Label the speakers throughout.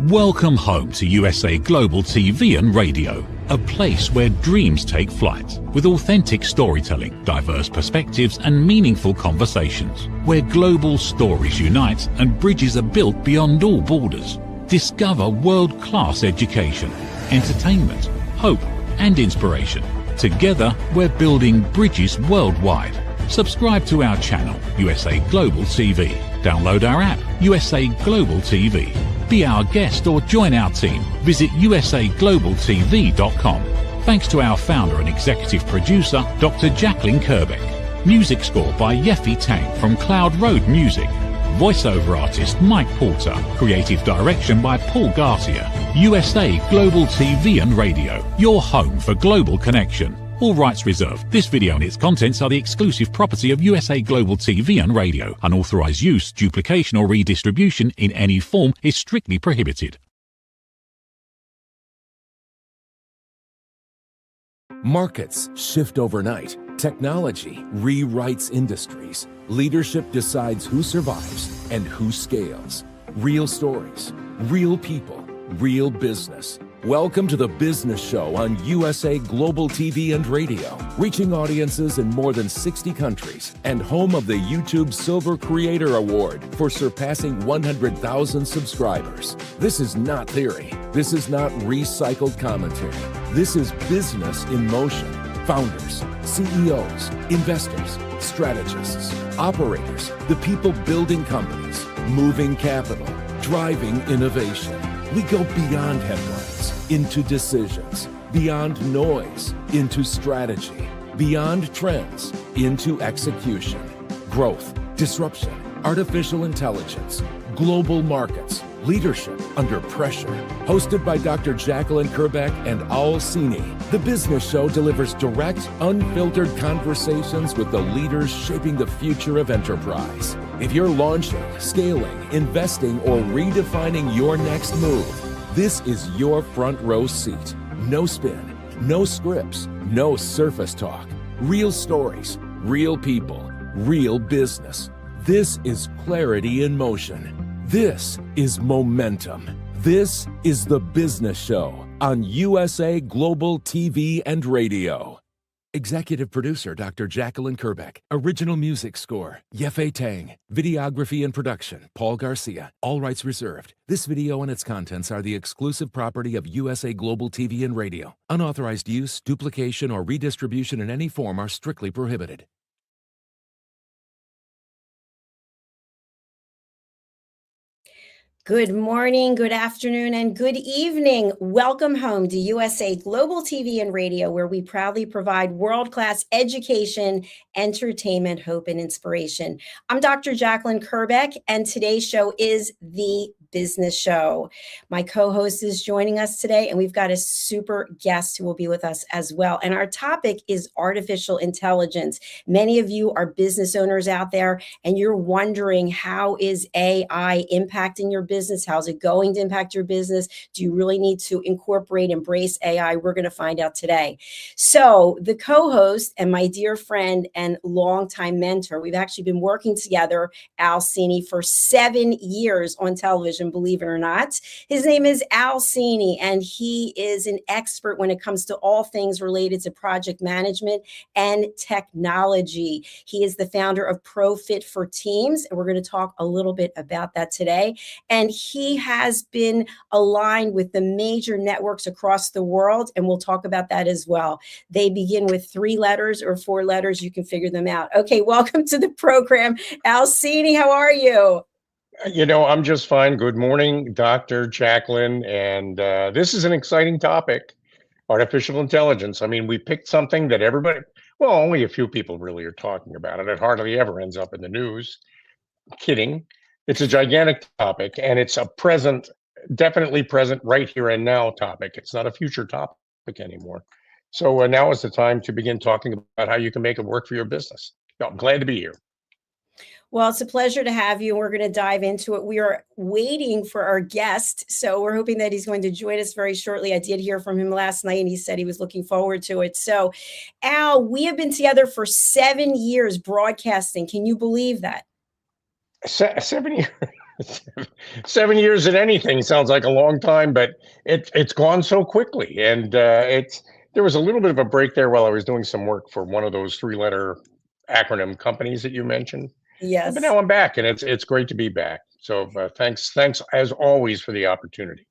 Speaker 1: Welcome home to USA Global TV and Radio, a place where dreams take flight, with authentic storytelling, diverse perspectives and meaningful conversations, where global stories unite and bridges are built beyond all borders. Discover world-class education, entertainment, hope and inspiration. Together, we're building bridges worldwide. Subscribe to our channel, USA Global TV. Download our app, USA Global TV. Be our guest or join our team. Visit usaglobaltv.com. Thanks to our founder and executive producer, Dr. Jacalyn Kerbeck. Music score by Yeffy Tang from Cloud Road Music. Voiceover artist Mike Porter. Creative direction by Paul Garcia. USA Global TV and Radio. Your home for global connection. All rights reserved. This video and its contents are the exclusive property of USA Global TV and Radio. Unauthorized use, duplication or redistribution in any form is strictly prohibited.
Speaker 2: Markets shift overnight. Technology rewrites industries. Leadership decides who survives and who scales. Real stories, real people, real business. Welcome to the Business Show on USA Global TV and Radio, reaching audiences in more than 60 countries and home of the YouTube Silver Creator Award for surpassing 100,000 subscribers. This is not theory. This is not recycled commentary. This is business in motion. Founders, CEOs, investors, strategists, operators, the people building companies, moving capital, driving innovation. We go beyond headlines into decisions, beyond noise into strategy, beyond trends into execution, growth, disruption, artificial intelligence, global markets, leadership under pressure. Hosted by Dr. Jacalyn Kerbeck and Cini, the Business Show delivers direct, unfiltered conversations with the leaders shaping the future of enterprise. If you're launching, scaling, investing, or redefining your next move, this is your front row seat. No spin, no scripts, no surface talk. Real stories, real people, real business. This is clarity in motion. This is momentum. This is the Business Show on USA Global TV and Radio. Executive producer Dr. Jacalyn Kerbeck. Original music score Yeffy Tang. Videography and production Paul Garcia. All rights reserved. This video and its contents are the exclusive property of USA Global TV and Radio. Unauthorized use, duplication, or redistribution in any form are strictly prohibited.
Speaker 3: Good morning, good afternoon, and good evening. Welcome home to USA Global TV and Radio, where we proudly provide world-class education, entertainment, hope, and inspiration. I'm Dr. Jacalyn Kerbeck, and today's show is The Business Show. My co-host is joining us today, and we've got a super guest who will be with us as well. And our topic is artificial intelligence. Many of you are business owners out there, and you're wondering, how is AI impacting your business? How's it going to impact your business? Do you really need to incorporate, embrace AI? We're going to find out today. So the co-host and my dear friend and longtime mentor, we've actually been working together, Cini, for 7 years on television, believe it or not. His name is Cini, and he is an expert when it comes to all things related to project management and technology. He is the founder of ProFit for Teams, and we're going to talk a little bit about that today. And he has been aligned with the major networks across the world, and we'll talk about that as well. They begin with 3 letters or 4 letters. You can figure them out. Okay, welcome to the program, Cini. How are you?
Speaker 4: You know, I'm just fine. Good morning, Dr. Jacalyn. And this is an exciting topic, artificial intelligence. I mean, we picked something that everybody, well, only a few people really are talking about it. It hardly ever ends up in the news. Kidding. It's a gigantic topic, and it's a present, definitely present right here and now topic. It's not a future topic anymore. So now is the time to begin talking about how you can make it work for your business. I'm glad to be here.
Speaker 3: Well, it's a pleasure to have you. We're going to dive into it. We are waiting for our guest, so we're hoping that he's going to join us very shortly. I did hear from him last night, and he said he was looking forward to it. So, Al, we have been together for 7 years broadcasting. Can you believe that?
Speaker 4: 7 years. 7 years in anything sounds like a long time, but it's gone so quickly. And there was a little bit of a break there while I was doing some work for one of those three-letter acronym companies that you mentioned. But
Speaker 3: Yes.
Speaker 4: now I'm back, and it's great to be back. So thanks as always for the opportunity.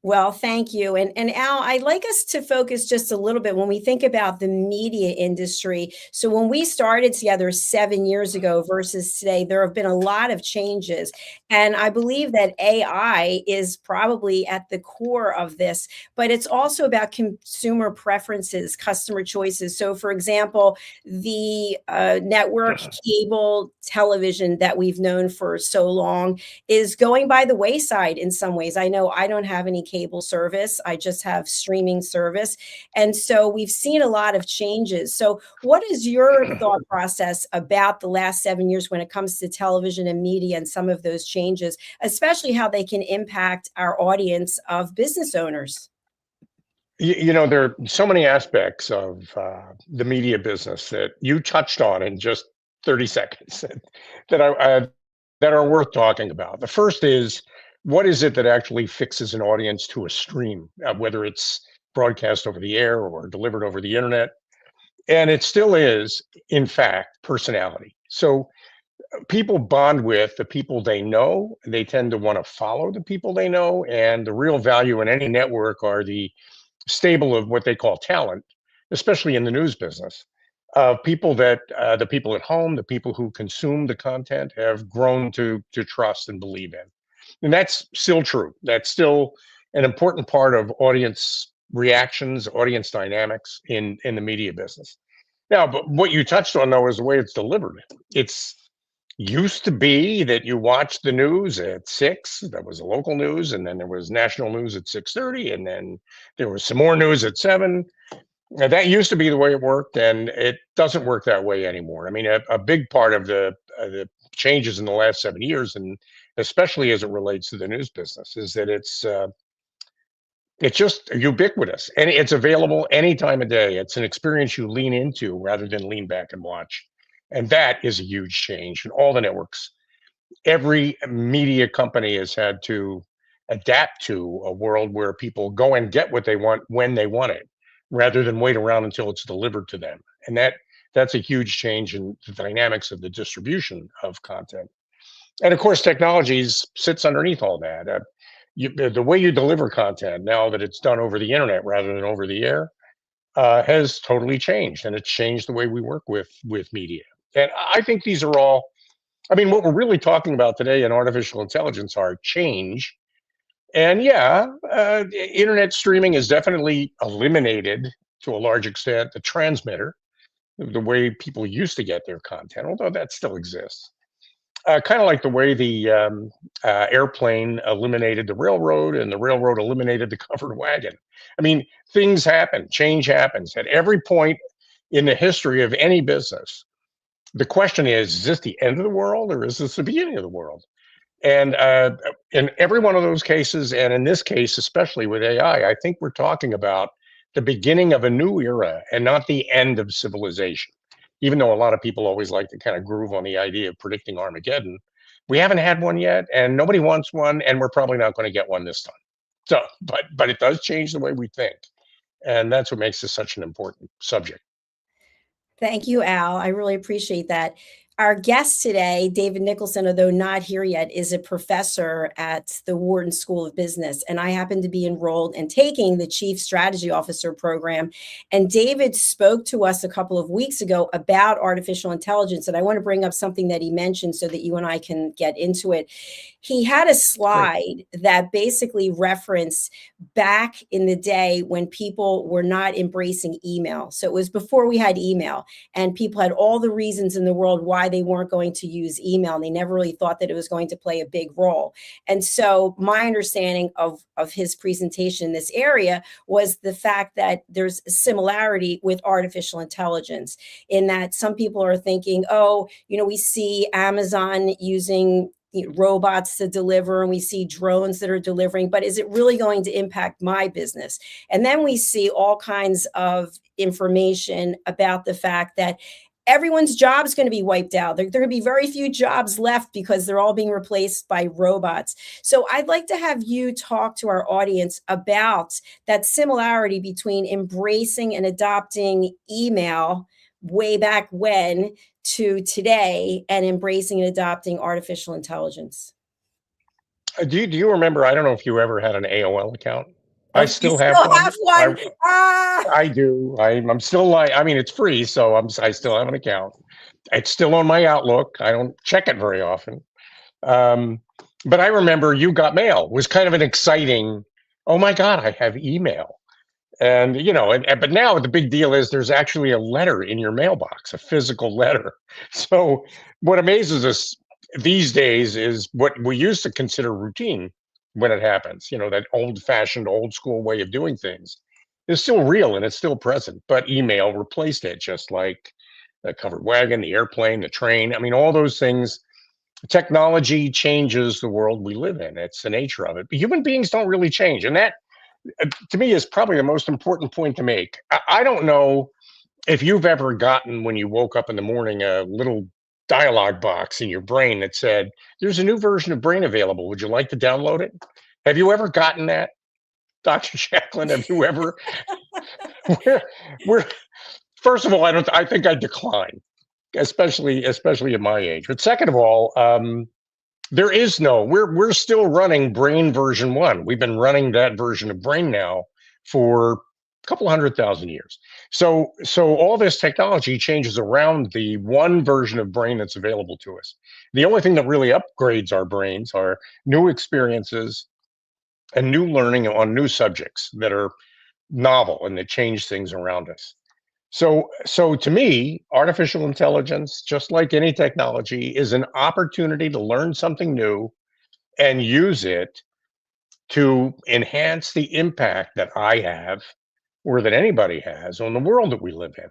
Speaker 3: Well, thank you. And Al, I'd like us to focus just a little bit when we think about the media industry. So when we started together 7 years ago versus today, there have been a lot of changes. And I believe that AI is probably at the core of this, but it's also about consumer preferences, customer choices. So for example, the network cable television that we've known for so long is going by the wayside in some ways. I know I don't have any cable service. I just have streaming service. And so we've seen a lot of changes. So what is your thought process about the last 7 years when it comes to television and media and some of those changes, especially how they can impact our audience of business owners?
Speaker 4: There are so many aspects of the media business that you touched on in just 30 seconds that are worth talking about. The first is, what is it that actually fixes an audience to a stream, whether it's broadcast over the air or delivered over the internet? And it still is, in fact, personality. So people bond with the people they know. They tend to want to follow the people they know. And the real value in any network are the stable of what they call talent, especially in the news business, of people that the people at home, the people who consume the content have grown to trust and believe in. And that's still true. That's still an important part of audience reactions, audience dynamics in the media business. Now, but what you touched on though is the way it's delivered. It's used to be that you watched the news at 6. That was the local news, and then there was national news at 6:30, and then there was some more news at 7. Now, that used to be the way it worked, and it doesn't work that way anymore. I mean, a big part of the changes in the last 7 years, and especially as it relates to the news business, is that it's just ubiquitous and it's available any time of day. It's an experience you lean into rather than lean back and watch. And that is a huge change. And all the networks, every media company has had to adapt to a world where people go and get what they want when they want it, rather than wait around until it's delivered to them. And that's a huge change in the dynamics of the distribution of content. And of course, technologies sits underneath all that. The way you deliver content now that it's done over the internet rather than over the air has totally changed, and it's changed the way we work with media. And I think these are all. I mean, what we're really talking about today in artificial intelligence are change. And yeah, internet streaming has definitely eliminated to a large extent the transmitter, the way people used to get their content, although that still exists. Kind of like the way the airplane eliminated the railroad and the railroad eliminated the covered wagon. I mean, things happen, change happens at every point in the history of any business. The question is this the end of the world or is this the beginning of the world? And in every one of those cases, and in this case, especially with AI, I think we're talking about the beginning of a new era and not the end of civilization. Even though a lot of people always like to kind of groove on the idea of predicting Armageddon, we haven't had one yet, and nobody wants one, and we're probably not going to get one this time. So, but it does change the way we think, and that's what makes this such an important subject.
Speaker 3: Thank you, Al. I really appreciate that. Our guest today, David Nicholson, although not here yet, is a professor at the Wharton School of Business. And I happen to be enrolled and taking the Chief Strategy Officer program. And David spoke to us a couple of weeks ago about artificial intelligence. And I want to bring up something that he mentioned so that you and I can get into it. He had a slide that basically referenced back in the day when people were not embracing email. So it was before we had email, and people had all the reasons in the world why they weren't going to use email, and they never really thought that it was going to play a big role. And so my understanding of his presentation in this area was the fact that there's a similarity with artificial intelligence in that some people are thinking, oh, we see Amazon using robots to deliver, and we see drones that are delivering, but is it really going to impact my business? And then we see all kinds of information about the fact that everyone's job's going to be wiped out. There are going to be very few jobs left because they're all being replaced by robots. So I'd like to have you talk to our audience about that similarity between embracing and adopting email way back when to today and embracing and adopting artificial intelligence.
Speaker 4: Do you remember? I don't know if you ever had an AOL account. I
Speaker 3: Oh, you
Speaker 4: still have
Speaker 3: still
Speaker 4: one.
Speaker 3: have one? Ah,
Speaker 4: I do. I'm still like, I mean, it's free, so I still have an account. It's still on my Outlook. I don't check it very often. Um, but I remember you got mail was kind of an exciting, oh my God, I have email. And but now the big deal is there's actually a letter in your mailbox, a physical letter. So what amazes us these days is what we used to consider routine when it happens. That old-fashioned, old-school way of doing things is still real and it's still present, but email replaced it, just like the covered wagon, the airplane, the train. I mean, all those things. Technology changes the world we live in. It's the nature of it. But human beings don't really change, and that to me is probably the most important point to make. I don't know if you've ever gotten, when you woke up in the morning, a little dialogue box in your brain that said, "There's a new version of Brain available. Would you like to download it?" Have you ever gotten that, Dr. Jacalyn? Have you ever? we're, we're First of all, I think I decline, especially at my age. But second of all, there is no. We're still running Brain version 1. We've been running that version of Brain now for a couple 100,000 years. So all this technology changes around the one version of Brain that's available to us. The only thing that really upgrades our brains are new experiences and new learning on new subjects that are novel and that change things around us. So to me, artificial intelligence, just like any technology, is an opportunity to learn something new and use it to enhance the impact that I have or that anybody has on the world that we live in.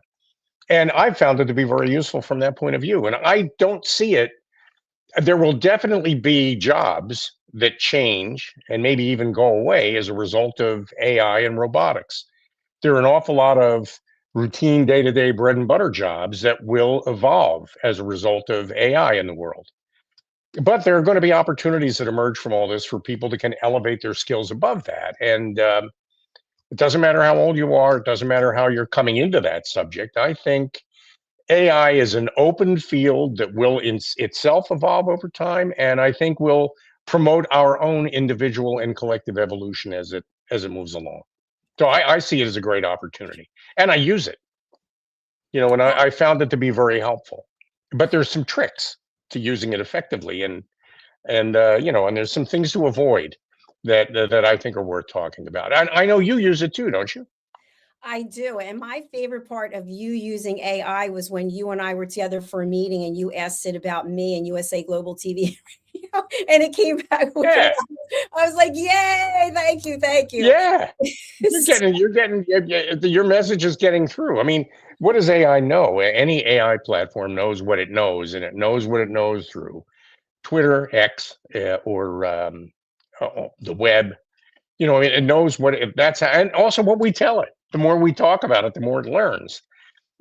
Speaker 4: And I've found it to be very useful from that point of view. And I don't see it. There will definitely be jobs that change and maybe even go away as a result of AI and robotics. There are an awful lot of routine day-to-day bread and butter jobs that will evolve as a result of AI in the world. But there are going to be opportunities that emerge from all this for people that can elevate their skills above that. And it doesn't matter how old you are. It doesn't matter how you're coming into that subject. I think AI is an open field that will itself evolve over time, and I think will promote our own individual and collective evolution as it moves along. So I see it as a great opportunity, and I use it. And I found it to be very helpful. But there's some tricks to using it effectively, and there's some things to avoid that I think are worth talking about. And I know you use it too, don't you?
Speaker 3: I do. And my favorite part of you using AI was when you and I were together for a meeting and you asked it about me and USA Global TV. And it came back with
Speaker 4: Yeah,
Speaker 3: I was like, yay, thank you, thank you.
Speaker 4: yeah. Your message is getting through. I mean, what does AI know? Any AI platform knows what it knows, and it knows what it knows through Twitter, X, or the web. I mean, it knows and also what we tell it. The more we talk about it, the more it learns.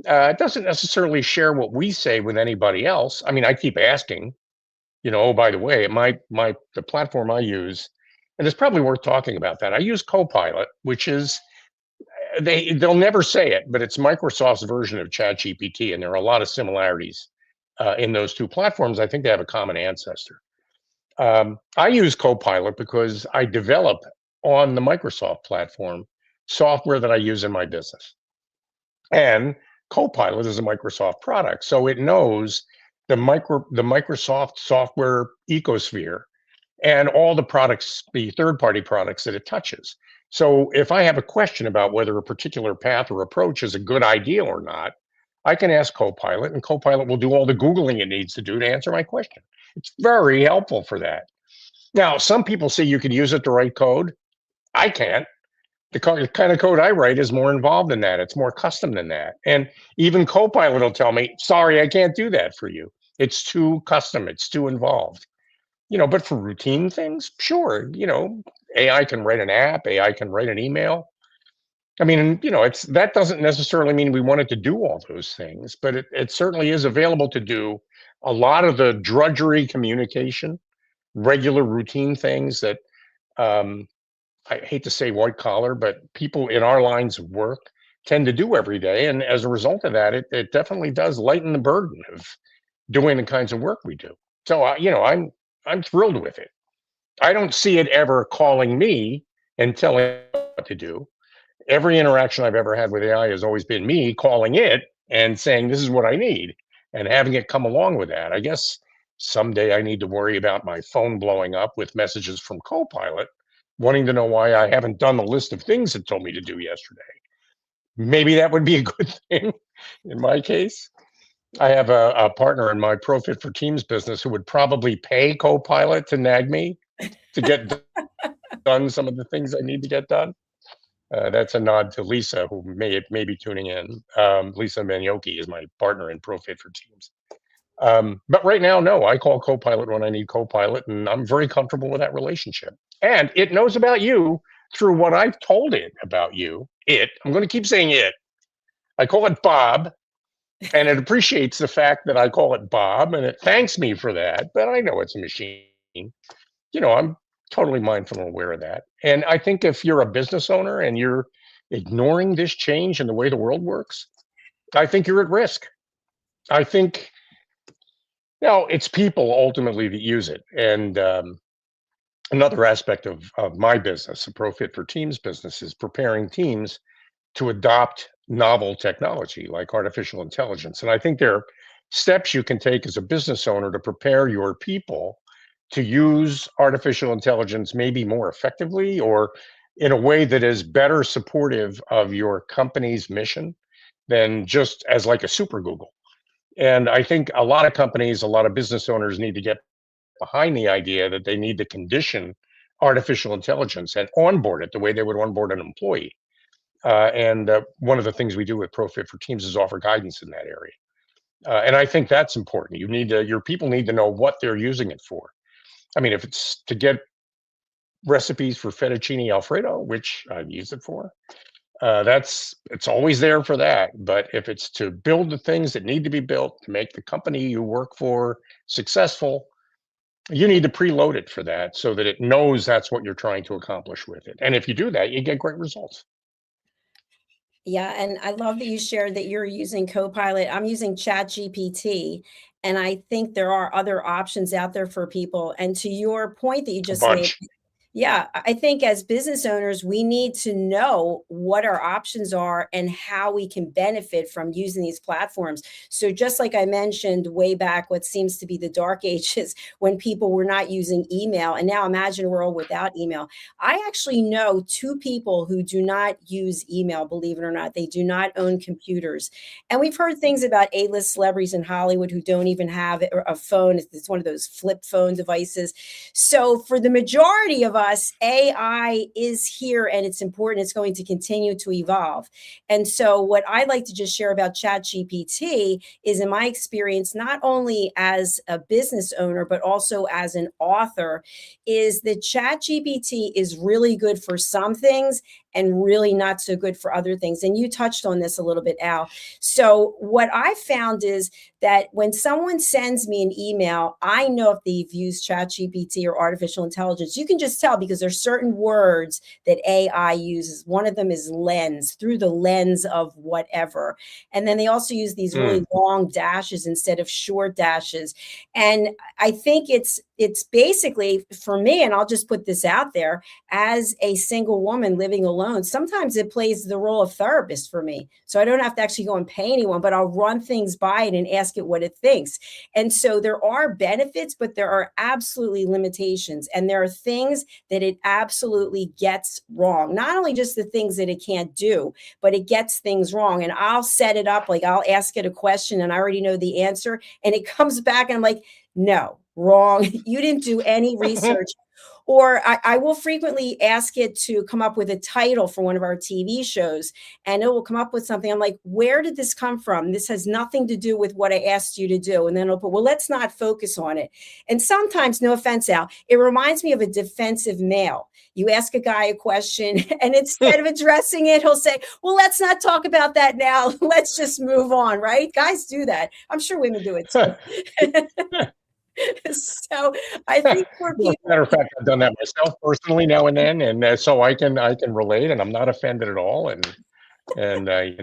Speaker 4: It doesn't necessarily share what we say with anybody else. I mean, I keep asking, oh, by the way, the platform I use, and it's probably worth talking about that. I use Copilot, which is they'll never say it, but it's Microsoft's version of ChatGPT, and there are a lot of similarities in those two platforms. I think they have a common ancestor. I use Copilot because I develop on the Microsoft platform software that I use in my business. And Copilot is a Microsoft product, so it knows the Microsoft software ecosphere and all the products, the third-party products that it touches. So if I have a question about whether a particular path or approach is a good idea or not, I can ask Copilot, and Copilot will do all the Googling it needs to do to answer my question. It's very helpful for that. Now, some people say you can use it to write code. I can't. The kind of code I write is more involved than that. It's more custom than that. And even Copilot will tell me, sorry, I can't do that for you. It's too custom. It's too involved. But for routine things, sure, AI can write an app, AI can write an email. I mean, that doesn't necessarily mean we wanted to do all those things, but it certainly is available to do a lot of the drudgery communication, regular routine things that um, I hate to say white collar, but people in our lines of work tend to do every day. And as a result of that, it definitely does lighten the burden of doing the kinds of work we do. So, I'm thrilled with it. I don't see it ever calling me and telling me what to do. Every interaction I've ever had with AI has always been me calling it and saying, this is what I need, and having it come along with that. I guess someday I need to worry about my phone blowing up with messages from Copilot wanting to know why I haven't done the list of things it told me to do yesterday. Maybe that would be a good thing in my case. I have a partner in my Profit for Teams business who would probably pay Copilot to nag me to get done some of the things I need to get done. That's a nod to Lisa, who may be tuning in. Lisa Manioki is my partner in Profit for Teams. But right now, no, I call Copilot when I need Copilot, and I'm very comfortable with that relationship. And it knows about you through what I've told it about you. I'm going to keep saying it. I call it Bob, and it appreciates the fact that I call it Bob, and it thanks me for that. But I know it's a machine. I'm totally mindful and aware of that. And I think if you're a business owner and you're ignoring this change in the way the world works, I think you're at risk. I think now it's people ultimately that use it. And another aspect of my business, the Profit for Teams business, is preparing teams to adopt novel technology like artificial intelligence. And I think there are steps you can take as a business owner to prepare your people to use artificial intelligence maybe more effectively or in a way that is better supportive of your company's mission than just as like a super Google. And I think a lot of companies, a lot of business owners need to get behind the idea that they need to condition artificial intelligence and onboard it the way they would onboard an employee. And one of the things we do with Profit for Teams is offer guidance in that area. And I think that's important. Your people need to know what they're using it for. I mean, if it's to get recipes for fettuccine Alfredo, which I've used it for, it's always there for that. But if it's to build the things that need to be built to make the company you work for successful, you need to preload it for that so that it knows that's what you're trying to accomplish with it. And if you do that, you get great results.
Speaker 3: Yeah, and I love that you shared that you're using Copilot. I'm using ChatGPT, and I think there are other options out there for people. And to your point that you
Speaker 4: A
Speaker 3: just made,
Speaker 4: bunch.
Speaker 3: yeah, I think as business owners, we need to know what our options are and how we can benefit from using these platforms. So just like I mentioned way back, what seems to be the dark ages when people were not using email, and now imagine a world without email. I actually know two people who do not use email, believe it or not. They do not own computers. And we've heard things about A-list celebrities in Hollywood who don't even have a phone. It's one of those flip phone devices. So for the majority of us, AI is here and it's important. It's going to continue to evolve. And so what I like to just share about ChatGPT is, in my experience, not only as a business owner, but also as an author, is that ChatGPT is really good for some things and really not so good for other things. And you touched on this a little bit, Al. So what I found is that when someone sends me an email, I know if they've used ChatGPT or artificial intelligence. You can just tell because there's certain words that AI uses. One of them is lens, through the lens of whatever. And then they also use these really long dashes instead of short dashes. And I think it's basically, for me, and I'll just put this out there, as a single woman living alone, sometimes it plays the role of therapist for me. So I don't have to actually go and pay anyone, but I'll run things by it and ask it what it thinks. And so there are benefits, but there are absolutely limitations. And there are things that it absolutely gets wrong. Not only just the things that it can't do, but it gets things wrong. And I'll set it up, like I'll ask it a question and I already know the answer. And it comes back and I'm like, no, wrong. You didn't do any research. Or I will frequently ask it to come up with a title for one of our TV shows, and it will come up with something. I'm like, where did this come from? This has nothing to do with what I asked you to do. And then it'll put, well, let's not focus on it. And sometimes, no offense, Al, it reminds me of a defensive male. You ask a guy a question, and instead of addressing it, he'll say, well, let's not talk about that now. Let's just move on, right? Guys do that. I'm sure women do it too. So I think for
Speaker 4: Well, as
Speaker 3: people,
Speaker 4: a matter of fact, I've done that myself personally now and then, and so I can relate, and I'm not offended at all. And I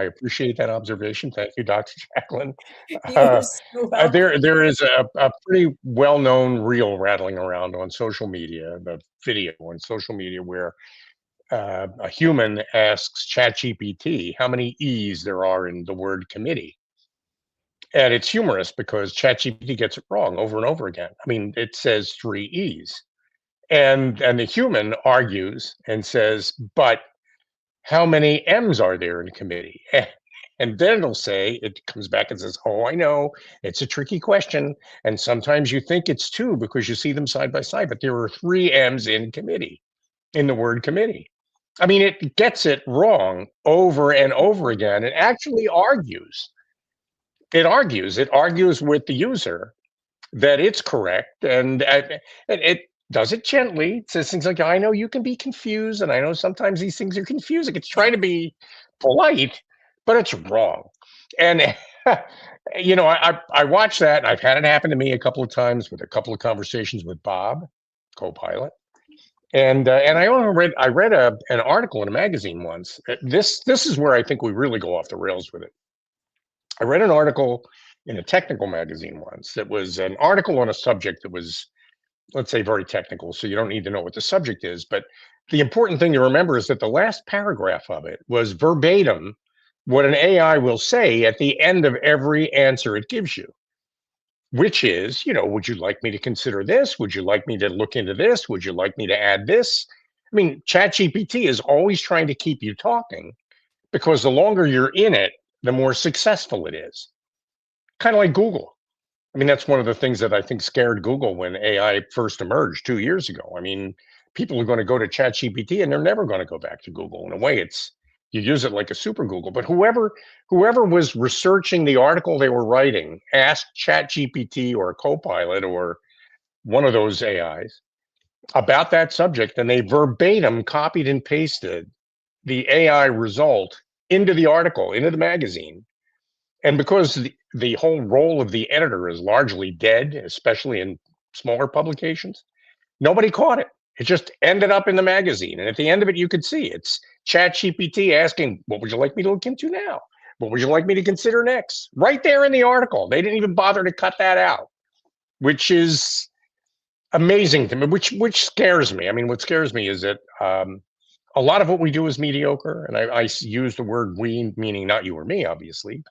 Speaker 4: appreciate that observation. Thank you, Dr. Jacalyn.
Speaker 3: you are
Speaker 4: Uh,
Speaker 3: so welcome.
Speaker 4: there is a pretty well-known reel rattling around on social media, the video on social media where a human asks ChatGPT how many E's there are in the word committee. And it's humorous because ChatGPT gets it wrong over and over again. I mean, it says 3 E's. And the human argues and says, but how many M's are there in committee? And then it'll say, it comes back and says, oh, I know, it's a tricky question. And sometimes you think it's 2 because you see them side by side, but there are 3 M's in committee, in the word committee. I mean, it gets it wrong over and over again. It actually argues. It argues with the user that it's correct, and it does it gently. It says things like, I know you can be confused, and I know sometimes these things are confusing. It's trying to be polite, but it's wrong. And I watch that, and I've had it happen to me a couple of times with a couple of conversations with Bob, co-pilot. And I read an article in a magazine once. This is where I think we really go off the rails with it. I read an article in a technical magazine once that was an article on a subject that was, let's say, very technical. So you don't need to know what the subject is. But the important thing to remember is that the last paragraph of it was verbatim what an AI will say at the end of every answer it gives you, which is, would you like me to consider this? Would you like me to look into this? Would you like me to add this? I mean, ChatGPT is always trying to keep you talking because the longer you're in it, the more successful it is. Kind of like Google. I mean, that's one of the things that I think scared Google when AI first emerged 2 years ago. I mean, people are going to go to ChatGPT and they're never going to go back to Google. In a way, it's you use it like a super Google. But whoever was researching the article they were writing asked ChatGPT or a Copilot or one of those AIs about that subject, and they verbatim copied and pasted the AI result into the article, into the magazine. And because the whole role of the editor is largely dead, especially in smaller publications, nobody caught it. It just ended up in the magazine. And at the end of it, you could see it's ChatGPT asking, what would you like me to look into now? What would you like me to consider next? Right there in the article. They didn't even bother to cut that out, which is amazing to me, which scares me. I mean, what scares me is that a lot of what we do is mediocre. And I use the word we, meaning not you or me, obviously,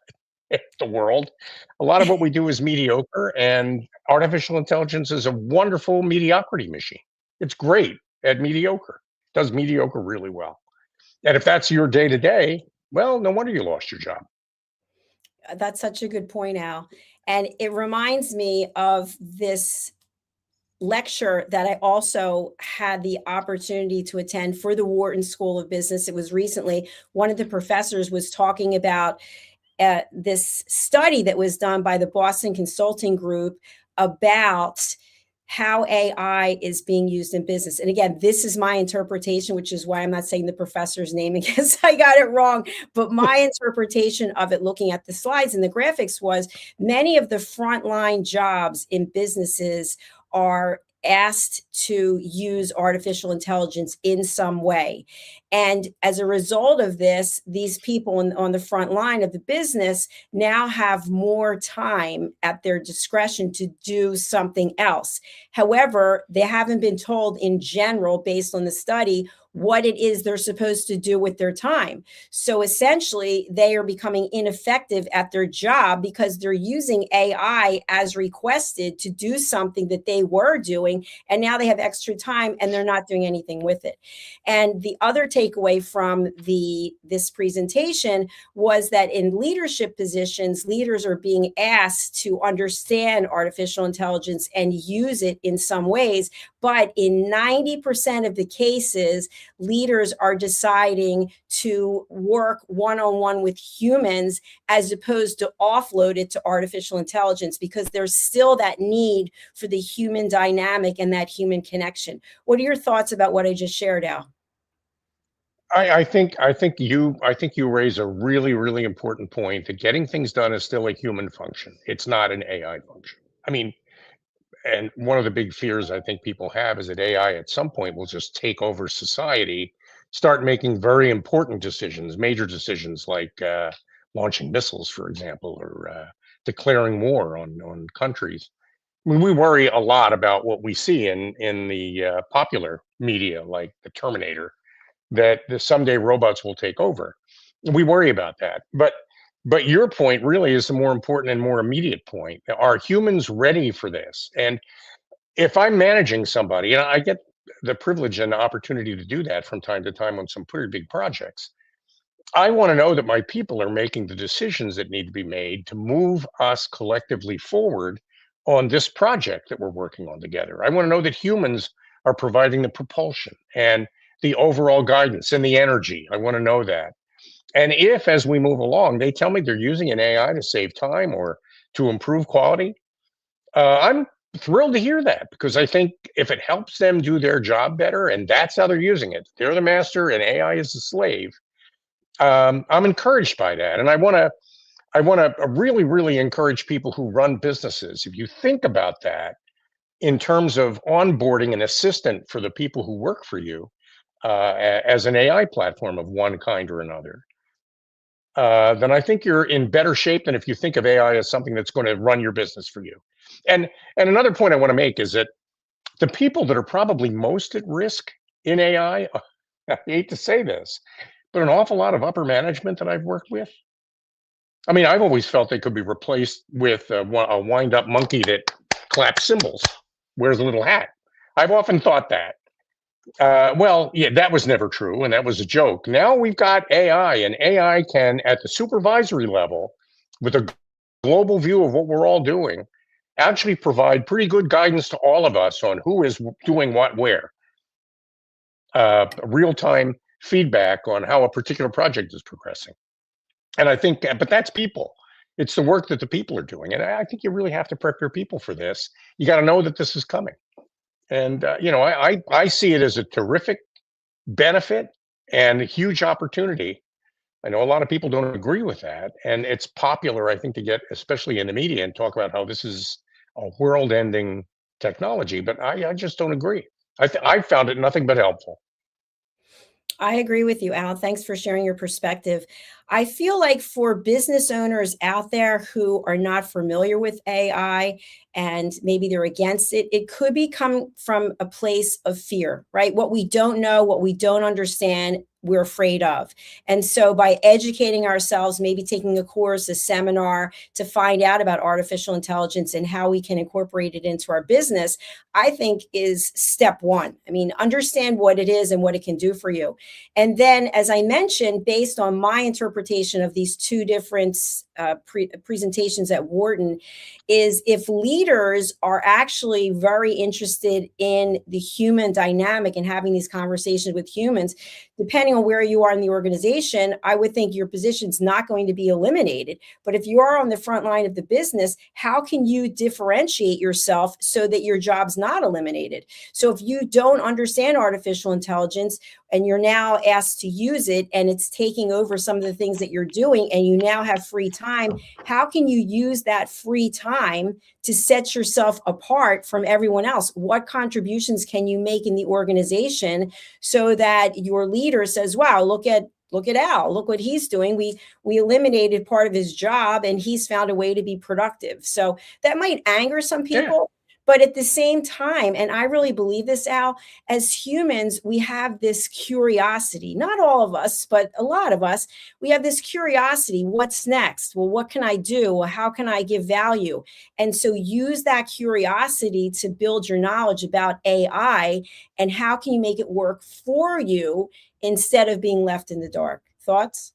Speaker 4: the world. A lot of what we do is mediocre, and artificial intelligence is a wonderful mediocrity machine. It's great at mediocre. It does mediocre really well. And if that's your day to day, well, no wonder you lost your job.
Speaker 3: That's such a good point, Al. And it reminds me of this lecture that I also had the opportunity to attend for the Wharton School of Business. It was recently. One of the professors was talking about this study that was done by the Boston Consulting Group about how AI is being used in business. And again, this is my interpretation, which is why I'm not saying the professor's name in case I got it wrong. But my interpretation of it, looking at the slides and the graphics, was many of the frontline jobs in businesses are asked to use artificial intelligence in some way. And as a result of this, these people on the front line of the business now have more time at their discretion to do something else. However, they haven't been told in general, based on the study, what it is they're supposed to do with their time. So essentially, they are becoming ineffective at their job because they're using AI as requested to do something that they were doing, and now they have extra time and they're not doing anything with it. And the other takeaway from this presentation was that in leadership positions, leaders are being asked to understand artificial intelligence and use it in some ways. But in 90% of the cases, leaders are deciding to work one-on-one with humans as opposed to offload it to artificial intelligence, because there's still that need for the human dynamic and that human connection. What are your thoughts about what I just shared, Al?
Speaker 4: I think you raise a really, really important point, that getting things done is still a human function. It's not an AI function. I mean, and one of the big fears I think people have is that AI at some point will just take over society, start making very important decisions, major decisions like launching missiles, for example, or declaring war on countries. I mean, we worry a lot about what we see in the popular media, like the Terminator, that someday robots will take over. We worry about that. But your point really is the more important and more immediate point. Are humans ready for this? And if I'm managing somebody, and I get the privilege and the opportunity to do that from time to time on some pretty big projects, I want to know that my people are making the decisions that need to be made to move us collectively forward on this project that we're working on together. I want to know that humans are providing the propulsion and the overall guidance and the energy. I want to know that. And if, as we move along, they tell me they're using an AI to save time or to improve quality, I'm thrilled to hear that, because I think if it helps them do their job better, and that's how they're using it, they're the master and AI is the slave. I'm encouraged by that, and I want to really, really encourage people who run businesses. If you think about that in terms of onboarding an assistant for the people who work for you, as an AI platform of one kind or another, then I think you're in better shape than if you think of AI as something that's going to run your business for you. And another point I want to make is that the people that are probably most at risk in AI, I hate to say this, but an awful lot of upper management that I've worked with, I mean, I've always felt they could be replaced with a wind-up monkey that claps cymbals, wears a little hat. I've often thought that. Well, yeah, that was never true, and that was a joke. Now we've got AI, and AI can, at the supervisory level, with a global view of what we're all doing, actually provide pretty good guidance to all of us on who is doing what where. Real-time feedback on how a particular project is progressing. And I think, but that's people. It's the work that the people are doing. And I think you really have to prep your people for this. You got to know that this is coming. And, I see it as a terrific benefit and a huge opportunity. I know a lot of people don't agree with that. And it's popular, I think, to get, especially in the media, and talk about how this is a world-ending technology. But I just don't agree. I found it nothing but helpful.
Speaker 3: I agree with you, Al. Thanks for sharing your perspective. I feel like for business owners out there who are not familiar with AI and maybe they're against it, it could be come from a place of fear, right? What we don't know, what we don't understand, we're afraid of. And so by educating ourselves, maybe taking a course, a seminar to find out about artificial intelligence and how we can incorporate it into our business, I think is step one. I mean, understand what it is and what it can do for you. And then, as I mentioned, based on my interpretation of these two different presentations at Wharton, is if leaders are actually very interested in the human dynamic and having these conversations with humans, depending on where you are in the organization, I would think your position's not going to be eliminated. But if you are on the front line of the business, how can you differentiate yourself so that your job's not eliminated? So if you don't understand artificial intelligence and you're now asked to use it and it's taking over some of the things that you're doing and you now have free time, how can you use that free time to set yourself apart from everyone else? What contributions can you make in the organization so that your leader says, wow, look at Al, look what he's doing. We eliminated part of his job and he's found a way to be productive. So that might anger some people. But at the same time, and I really believe this, Al, as humans, we have this curiosity. Not all of us, but a lot of us, we have this curiosity. What's next? Well, what can I do? Well, how can I give value? And so use that curiosity to build your knowledge about AI and how can you make it work for you instead of being left in the dark. Thoughts?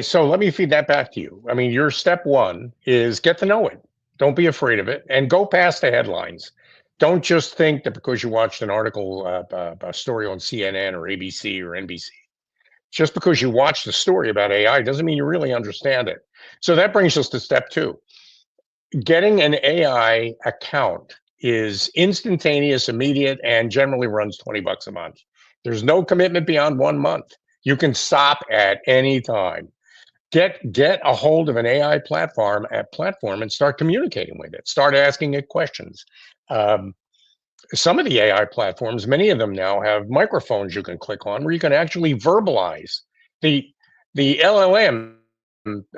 Speaker 4: So let me feed that back to you. I mean, your step one is get to know it. Don't be afraid of it and go past the headlines. Don't just think that because you watched an article, a story on CNN or ABC or NBC, just because you watched a story about AI doesn't mean you really understand it. So that brings us to step two. Getting an AI account is instantaneous, immediate, and generally runs $20 a month. There's no commitment beyond 1 month. You can stop at any time. Get a hold of an AI platform and start communicating with it. Start asking it questions. Um, some of the AI platforms, many of them now have microphones you can click on where you can actually verbalize. The the LLM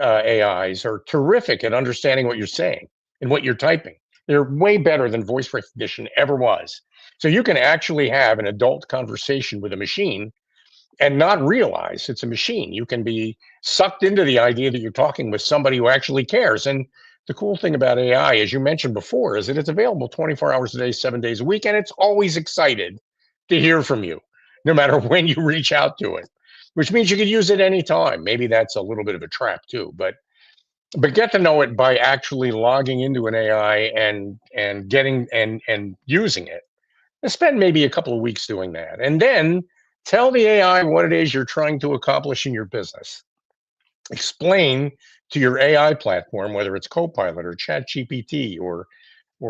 Speaker 4: AIs are terrific at understanding what you're saying and what you're typing. They're way better than voice recognition ever was. So you can actually have an adult conversation with a machine and not realize it's a machine. You can be sucked into the idea that you're talking with somebody who actually cares. And the cool thing about AI, as you mentioned before, is that it's available 24 hours a day, 7 days a week, and it's always excited to hear from you, no matter when you reach out to it, which means you can use it anytime. Maybe that's a little bit of a trap too, but get to know it by actually logging into an AI and getting and using it. And spend maybe a couple of weeks doing that. And then tell the AI what it is you're trying to accomplish in your business. Explain to your AI platform, whether it's Copilot or Chat GPT or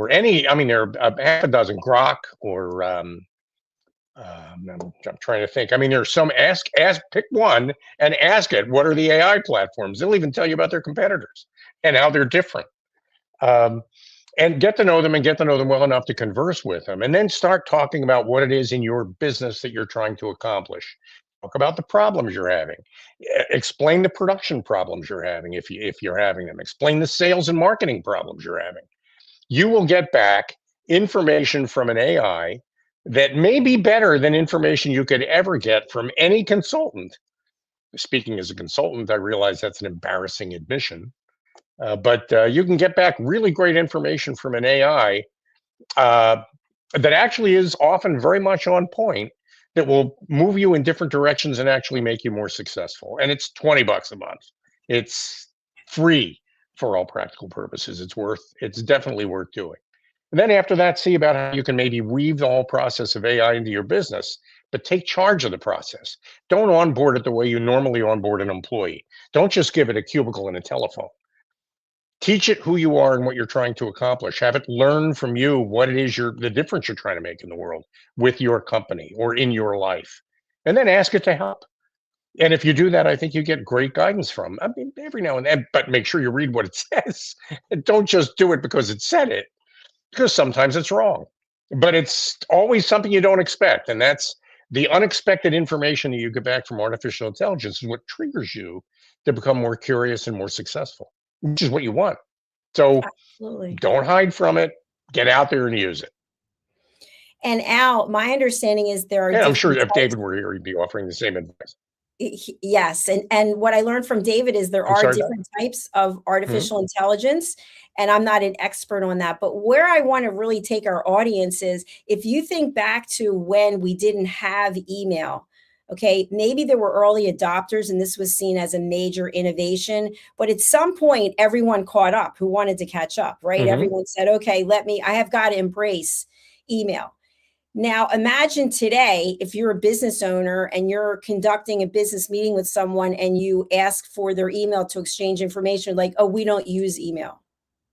Speaker 4: any, I mean, there are half a dozen Grok or I'm trying to think. I mean, there's some pick one and ask it, what are the AI platforms? They'll even tell you about their competitors and how they're different. Um, and get to know them and get to know them well enough to converse with them and then start talking about what it is in your business that you're trying to accomplish. Talk about the problems you're having. Explain the production problems you're having if you're having them. Explain the sales and marketing problems you're having. You will get back information from an AI that may be better than information you could ever get from any consultant. Speaking as a consultant, I realize that's an embarrassing admission, but you can get back really great information from an AI uh, that actually is often very much on point, that will move you in different directions and actually make you more successful. And it's $20 a month. It's free for all practical purposes. It's definitely worth doing. And then after that, see about how you can maybe weave the whole process of AI into your business, but take charge of the process. Don't onboard it the way you normally onboard an employee. Don't just give it a cubicle and a telephone. Teach it who you are and what you're trying to accomplish. Have it learn from you what it is the difference you're trying to make in the world with your company or in your life. And then ask it to help. And if you do that, I think you get great guidance from. I mean, every now and then, but make sure you read what it says. And don't just do it because it said it, because sometimes it's wrong. But it's always something you don't expect. And that's the unexpected information that you get back from artificial intelligence is what triggers you to become more curious and more successful, which is what you want. So
Speaker 3: Absolutely.
Speaker 4: don't hide from it. Get out there and use it.
Speaker 3: And Al, my understanding is there are
Speaker 4: And I'm sure
Speaker 3: different
Speaker 4: if
Speaker 3: types.
Speaker 4: David were here, he'd be offering the same advice.
Speaker 3: Yes, and what I learned from David is there
Speaker 4: I'm
Speaker 3: are
Speaker 4: sorry.
Speaker 3: different types of
Speaker 4: Mhm.
Speaker 3: artificial intelligence, and I'm not an expert on that. But where I want to really take our audience is if you think back to when we didn't have email, okay, maybe there were early adopters and this was seen as a major innovation, but at some point everyone caught up who wanted to catch up, right?
Speaker 4: Mhm.
Speaker 3: Everyone said, okay, I have got to embrace email. Now, imagine today if you're a business owner and you're conducting a business meeting with someone and you ask for their email to exchange information, like, oh, we don't use email.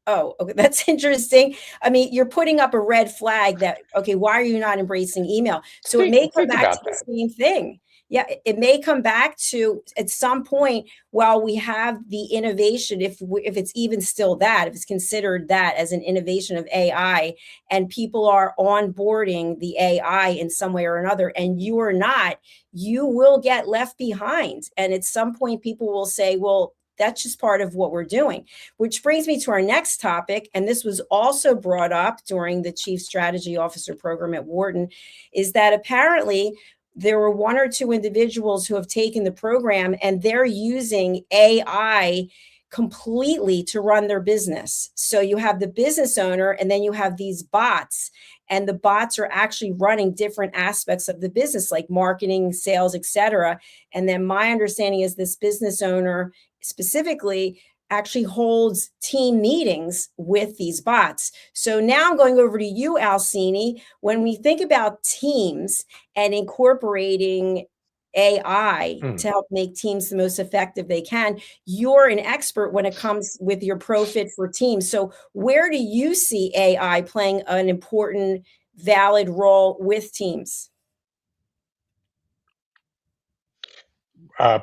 Speaker 3: Oh, okay, that's interesting. I mean, you're putting up a red flag that, okay, why are you not embracing email? So it may come
Speaker 4: Think
Speaker 3: back to
Speaker 4: about
Speaker 3: the
Speaker 4: that.
Speaker 3: same thing. Yeah, it may come back to at some point while we have the innovation, if it's even still that, if it's considered that as an innovation of AI, and people are onboarding the AI in some way or another, and you are not, you will get left behind. And at some point, people will say, well, That's just part of what we're doing, which brings me to our next topic. And this was also brought up during the Chief Strategy Officer program at Wharton, is that apparently there were one or two individuals who have taken the program and they're using AI completely to run their business. So you have the business owner and then you have these bots, and the bots are actually running different aspects of the business like marketing, sales, etc. And then my understanding is this business owner specifically actually holds team meetings with these bots. So now I'm going over to you, Cini. When we think about teams and incorporating AI to help make teams the most effective they can, you're an expert when it comes with your ProFit for Teams. So where do you see AI playing an important, valid role with teams?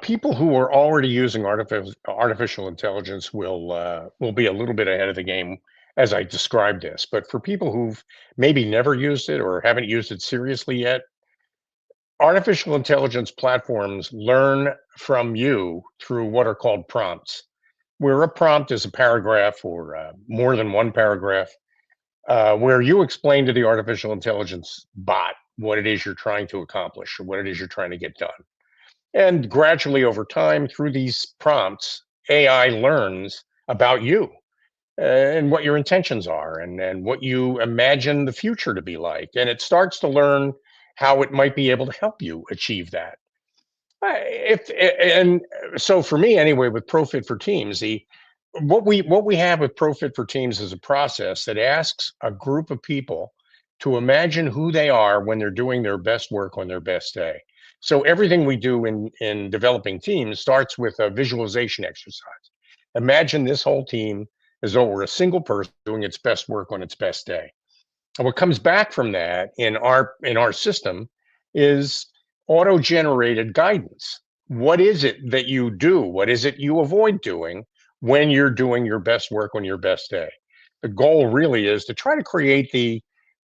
Speaker 4: People who are already using artificial intelligence will be a little bit ahead of the game as I described this. But for people who've maybe never used it or haven't used it seriously yet, artificial intelligence platforms learn from you through what are called prompts, where a prompt is a paragraph or more than one paragraph, where you explain to the artificial intelligence bot what it is you're trying to accomplish or what it is you're trying to get done. And gradually over time, through these prompts, AI learns about you and what your intentions are and what you imagine the future to be like. And it starts to learn how it might be able to help you achieve that. And so for me anyway, with ProFit for Teams, what we have with ProFit for Teams is a process that asks a group of people to imagine who they are when they're doing their best work on their best day. So everything we do in developing teams starts with a visualization exercise. Imagine this whole team as though we're a single person doing its best work on its best day. And what comes back from that in our system is auto-generated guidance. What is it that you do? What is it you avoid doing when you're doing your best work on your best day? The goal really is to try to create the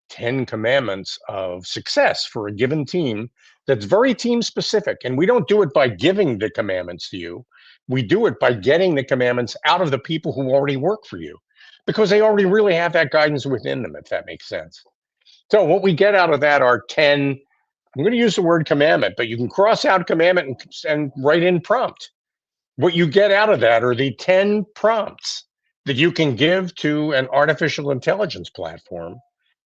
Speaker 4: 10 commandments of success for a given team that's very team specific. And we don't do it by giving the commandments to you. We do it by getting the commandments out of the people who already work for you, because they already really have that guidance within them, if that makes sense. So what we get out of that are 10, I'm going to use the word commandment, but you can cross out commandment and write in prompt. What you get out of that are the 10 prompts that you can give to an artificial intelligence platform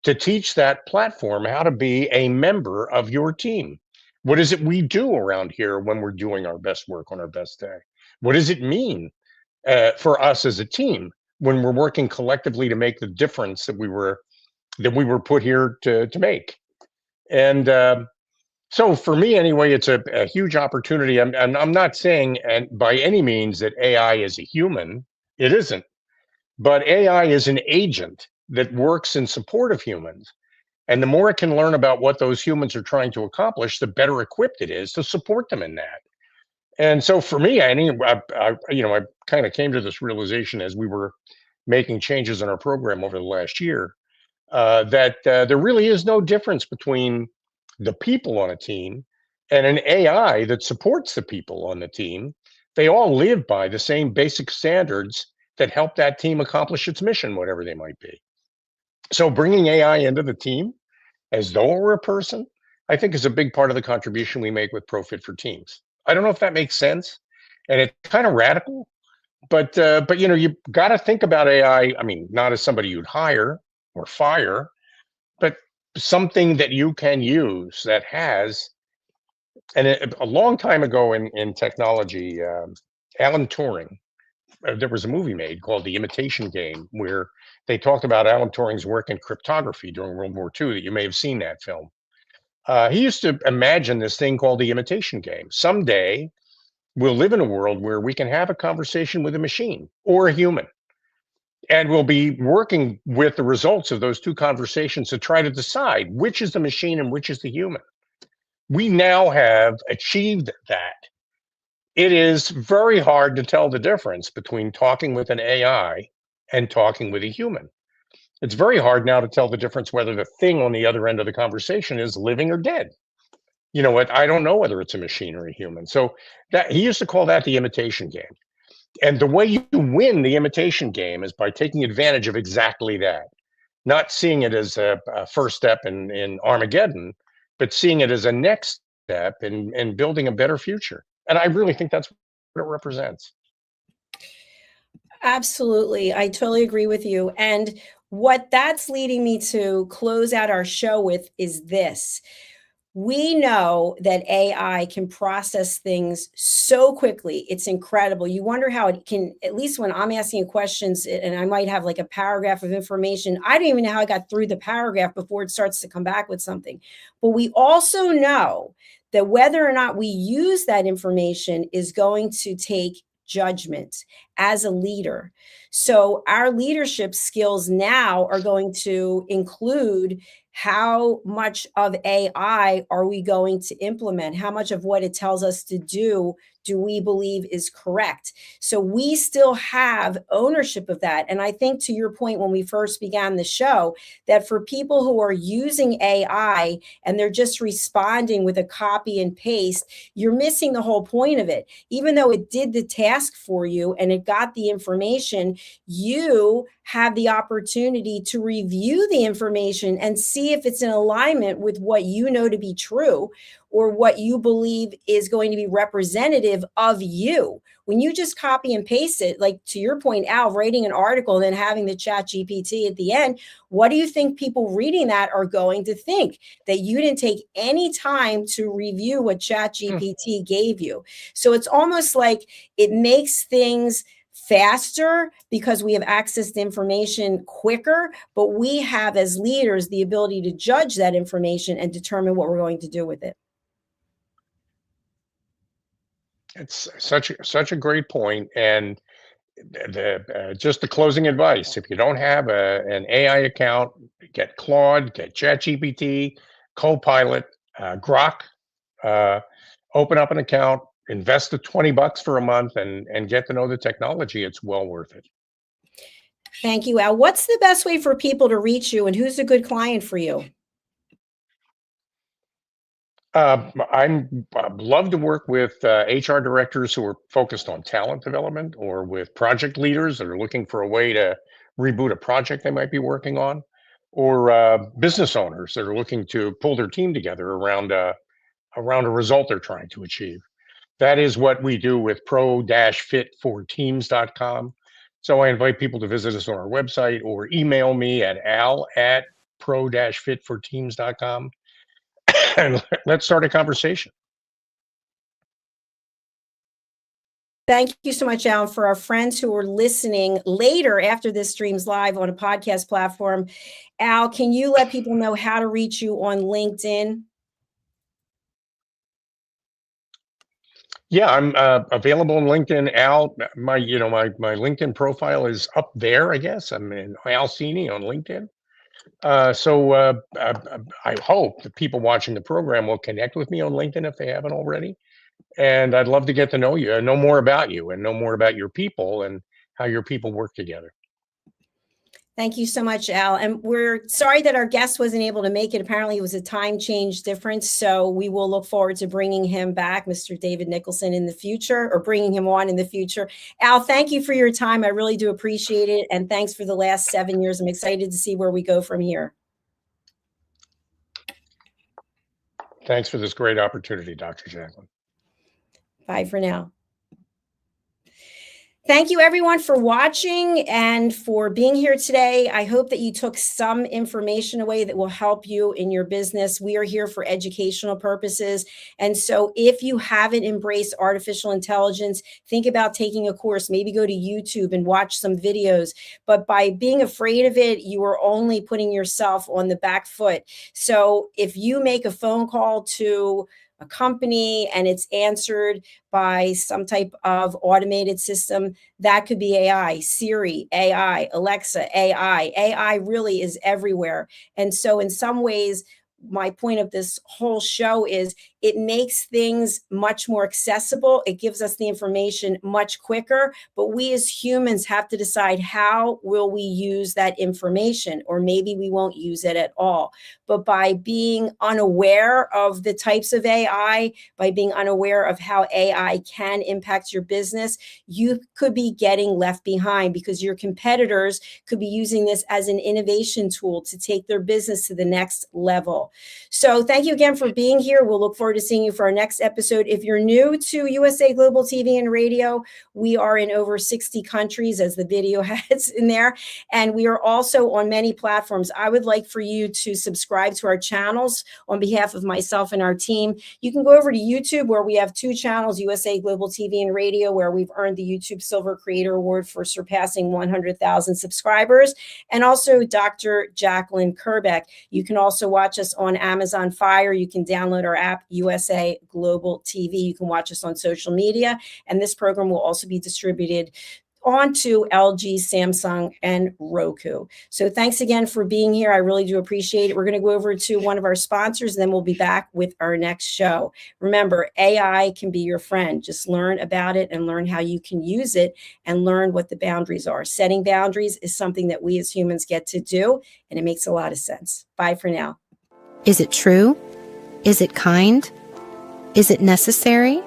Speaker 4: to teach that platform how to be a member of your team. What is it we do around here when we're doing our best work on our best day? What does it mean for us as a team when we're working collectively to make the difference that we were put here to make? And so for me anyway, it's a huge opportunity. I'm not saying and by any means that AI is a human. It isn't. But AI is an agent that works in support of humans. And the more it can learn about what those humans are trying to accomplish, the better equipped it is to support them in that. And so for me, I kind of came to this realization as we were making changes in our program over the last year, that there really is no difference between the people on a team and an AI that supports the people on the team. They all live by the same basic standards that help that team accomplish its mission, whatever they might be. So bringing AI into the team as though it were a person, I think is a big part of the contribution we make with ProFit for Teams. I don't know if that makes sense, and it's kind of radical, but you got to think about AI. I mean, not as somebody you'd hire or fire, but something that you can use that has. And a long time ago in technology, Alan Turing, there was a movie made called The Imitation Game, where they talked about Alan Turing's work in cryptography during World War II, that you may have seen that film. He used to imagine this thing called the imitation game. Someday, we'll live in a world where we can have a conversation with a machine or a human, and we'll be working with the results of those two conversations to try to decide which is the machine and which is the human. We now have achieved that. It is very hard to tell the difference between talking with an AI and talking with a human. It's very hard now to tell the difference whether the thing on the other end of the conversation is living or dead. You know what? I don't know whether it's a machine or a human. So that he used to call that the imitation game. And the way you win the imitation game is by taking advantage of exactly that, not seeing it as a first step in Armageddon, but seeing it as a next step in building a better future. And I really think that's what it represents.
Speaker 3: Absolutely. I totally agree with you. And what that's leading me to close out our show with is this. We know that AI can process things so quickly. It's incredible. You wonder how it can, at least when I'm asking you questions and I might have like a paragraph of information, I don't even know how I got through the paragraph before it starts to come back with something. But we also know that whether or not we use that information is going to take judgment as a leader. So our leadership skills now are going to include how much of AI are we going to implement? How much of what it tells us to do we believe is correct? So we still have ownership of that. And I think to your point when we first began the show, that for people who are using AI and they're just responding with a copy and paste, you're missing the whole point of it. Even though it did the task for you and it got the information, you have the opportunity to review the information and see if it's in alignment with what you know to be true or what you believe is going to be representative of you. When you just copy and paste it, like to your point, Al, writing an article and then having the chat GPT at the end, what do you think people reading that are going to think? That you didn't take any time to review what chat GPT gave you. So it's almost like it makes things faster because we have access to information quicker, but we have as leaders the ability to judge that information and determine what we're going to do with it.
Speaker 4: It's such a great point, and just the closing advice: if you don't have an AI account, get Claude, get ChatGPT, Copilot, Grok. Uh, Open up an account, invest the $20 for a month, and get to know the technology. It's well worth it.
Speaker 3: Thank you, Al. What's the best way for people to reach you, and who's a good client for you?
Speaker 4: I'd love to work with HR directors who are focused on talent development, or with project leaders that are looking for a way to reboot a project they might be working on, or business owners that are looking to pull their team together around a result they're trying to achieve. That is what we do with pro-fitforteams.com. So I invite people to visit us on our website or email me at al@pro-fitforteams.com and let's start a conversation.
Speaker 3: Thank you so much, Al. For our friends who are listening later after this streams live on a podcast platform, Al, can you let people know how to reach you on LinkedIn?
Speaker 4: Yeah, I'm available on LinkedIn. Al, my LinkedIn profile is up there. I guess I'm in Al Cini on LinkedIn. I hope that people watching the program will connect with me on LinkedIn if they haven't already. And I'd love to get to know you, know more about you, and know more about your people and how your people work together.
Speaker 3: Thank you so much, Al. And we're sorry that our guest wasn't able to make it. Apparently, it was a time change difference. So we will look forward to bringing him back, Mr. David Nicholson, in the future, or bringing him on in the future. Al, thank you for your time. I really do appreciate it. And thanks for the last 7 years. I'm excited to see where we go from here.
Speaker 4: Thanks for this great opportunity, Dr. Jacalyn.
Speaker 3: Bye for now. Thank you, everyone, for watching and for being here today. I hope that you took some information away that will help you in your business. We are here for educational purposes. And so if you haven't embraced artificial intelligence, think about taking a course, maybe go to YouTube and watch some videos. But by being afraid of it, you are only putting yourself on the back foot. So if you make a phone call to a company and it's answered by some type of automated system, that could be AI, Siri, AI, Alexa, AI. AI really is everywhere. And so in some ways, my point of this whole show is it makes things much more accessible. It gives us the information much quicker, but we as humans have to decide how will we use that information, or maybe we won't use it at all. But by being unaware of the types of AI, by being unaware of how AI can impact your business, you could be getting left behind because your competitors could be using this as an innovation tool to take their business to the next level. So thank you again for being here. We'll look forward to seeing you for our next episode. If you're new to USA Global TV and Radio, we are in over 60 countries, as the video has in there. And we are also on many platforms. I would like for you to subscribe to our channels on behalf of myself and our team. You can go over to YouTube, where we have 2 channels, USA Global TV and Radio, where we've earned the YouTube Silver Creator Award for surpassing 100,000 subscribers, and also Dr. Jacalyn Kerbeck. You can also watch us on Amazon Fire. You can download our app, USA Global TV. You can watch us on social media, and this program will also be distributed onto LG, Samsung, and Roku. So thanks again for being here. I really do appreciate it. We're going to go over to one of our sponsors, and then we'll be back with our next show. Remember, AI can be your friend. Just learn about it and learn how you can use it and learn what the boundaries are. Setting boundaries is something that we as humans get to do, and it makes a lot of sense. Bye for now.
Speaker 5: Is it true? Is it kind? Is it necessary?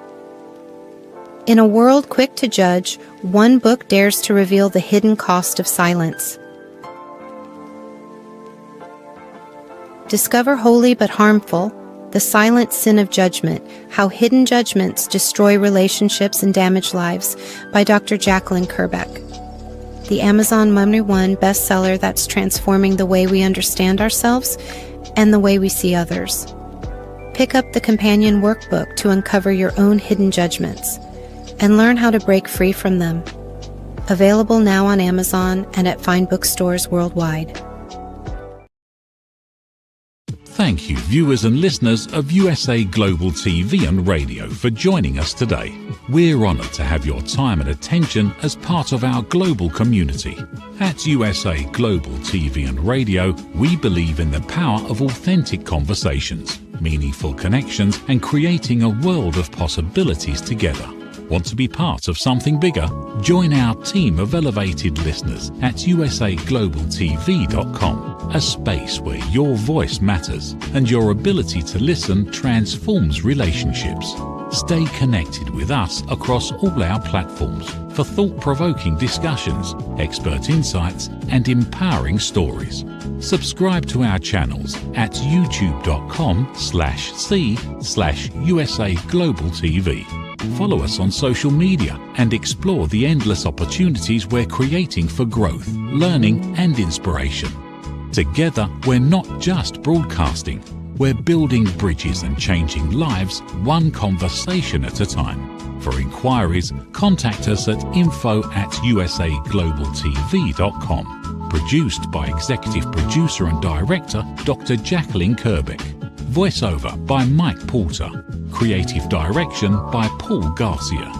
Speaker 5: In a world quick to judge, one book dares to reveal the hidden cost of silence. Discover Holy but Harmful, The Silent Sin of Judgment, How Hidden Judgments Destroy Relationships and Damage Lives by Dr. Jacalyn Kerbeck. The Amazon #1 bestseller that's transforming the way we understand ourselves and the way we see others. Pick up the companion workbook to uncover your own hidden judgments and learn how to break free from them. Available now on Amazon and at fine bookstores worldwide.
Speaker 1: Thank you, viewers and listeners of USA Global TV and Radio, for joining us today. We're honoured to have your time and attention as part of our global community. At USA Global TV and Radio, we believe in the power of authentic conversations, meaningful connections, and creating a world of possibilities together. Want to be part of something bigger? Join our team of elevated listeners at usaglobaltv.com, a space where your voice matters and your ability to listen transforms relationships. Stay connected with us across all our platforms for thought-provoking discussions, expert insights, and empowering stories. Subscribe to our channels at youtube.com/c/USA Global TV. Follow us on social media and explore the endless opportunities we're creating for growth, learning, and inspiration. Together, we're not just broadcasting, we're building bridges and changing lives one conversation at a time. For inquiries, contact us at info@usaglobaltv.com. Produced by Executive Producer and Director Dr. Jacalyn Kerbeck. Voiceover by Mike Porter. Creative direction by Paul Garcia.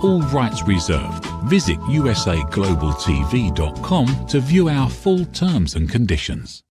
Speaker 1: All rights reserved. Visit usaglobaltv.com to view our full terms and conditions.